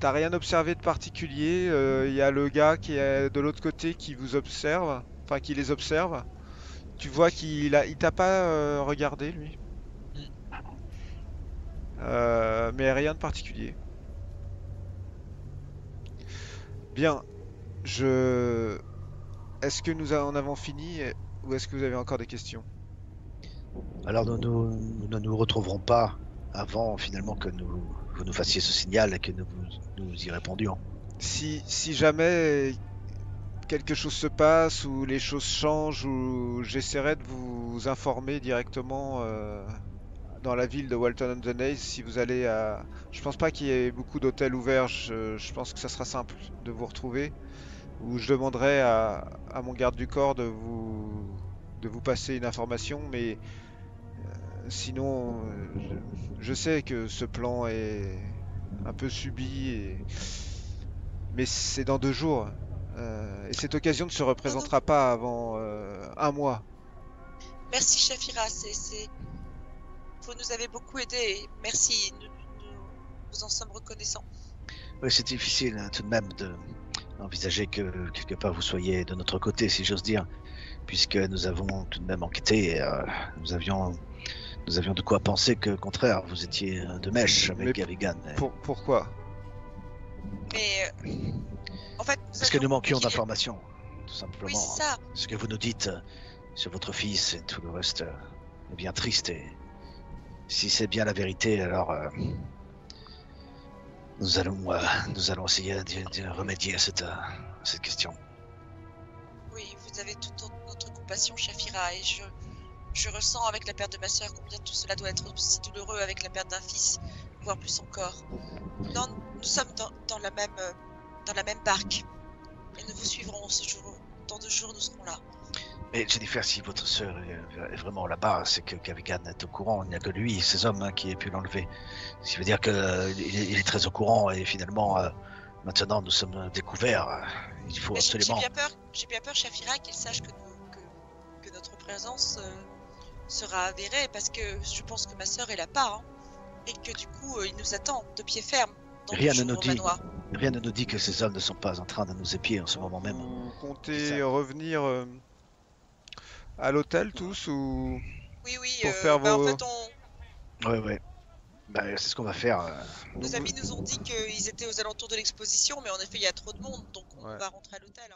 t'as rien observé de particulier. Il y a le gars qui est de l'autre côté qui vous observe, enfin qui les observe. Tu vois il t'a pas regardé lui. Mais rien de particulier. Bien, est-ce que nous en avons fini ou est-ce que vous avez encore des questions? Alors nous ne nous retrouverons pas avant finalement que vous nous fassiez ce signal et que nous y répondions. Si jamais quelque chose se passe ou les choses changent ou j'essaierai de vous informer directement dans la ville de Walton-on-the-Naze si vous allez à... Je pense pas qu'il y ait beaucoup d'hôtels ouverts, je pense que ça sera simple de vous retrouver ou je demanderai à mon garde du corps de vous passer une information mais sinon je sais que ce plan est un peu subi mais c'est dans 2 jours. Et cette occasion ne se représentera pas avant un mois. Merci, Shafira. Vous nous avez beaucoup aidés. Merci. Nous vous en sommes reconnaissants. Oui, c'est difficile hein, tout de même d'envisager que quelque part vous soyez de notre côté, si j'ose dire, puisque nous avons tout de même enquêté. Nous avions de quoi penser que, au contraire, vous étiez de mèche avec Mais Gavigan. Pourquoi? Mais en fait, Parce que nous manquions d'informations, tout simplement. Oui, c'est ça. Ce que vous nous dites sur votre fils et tout le reste est bien triste. Et si c'est bien la vérité, alors nous allons essayer de remédier à cette question. Oui, vous avez toute notre compassion, Shafira, et je ressens avec la perte de ma sœur combien tout cela doit être aussi douloureux avec la perte d'un fils, voire plus encore. Non, nous sommes dans la même barque, et nous vous suivrons ce jour. Dans 2 jours, nous serons là. Mais Jennifer, si votre sœur est vraiment là-bas, c'est que Gavigan est au courant. Il n'y a que lui et ses hommes qui aient pu l'enlever. Ce qui veut dire qu'il est très au courant et finalement, maintenant nous sommes découverts. Il faut Mais absolument... J'ai bien peur, Shafira, qu'il sache que notre présence sera avérée, parce que je pense que ma sœur est là-bas, hein, et que du coup, il nous attend de pied ferme dans Rien le ne nous jour au dit. manoir. Rien ne nous dit que ces hommes ne sont pas en train de nous épier en ce moment même. Vous C'est comptez ça. revenir à l'hôtel tous ou Oui, pour faire en vos... fait, Ouais. Bah, c'est ce qu'on va faire. nos amis nous ont dit qu'ils étaient aux alentours de l'exposition, mais en effet, il y a trop de monde, donc on Ouais. va rentrer à l'hôtel.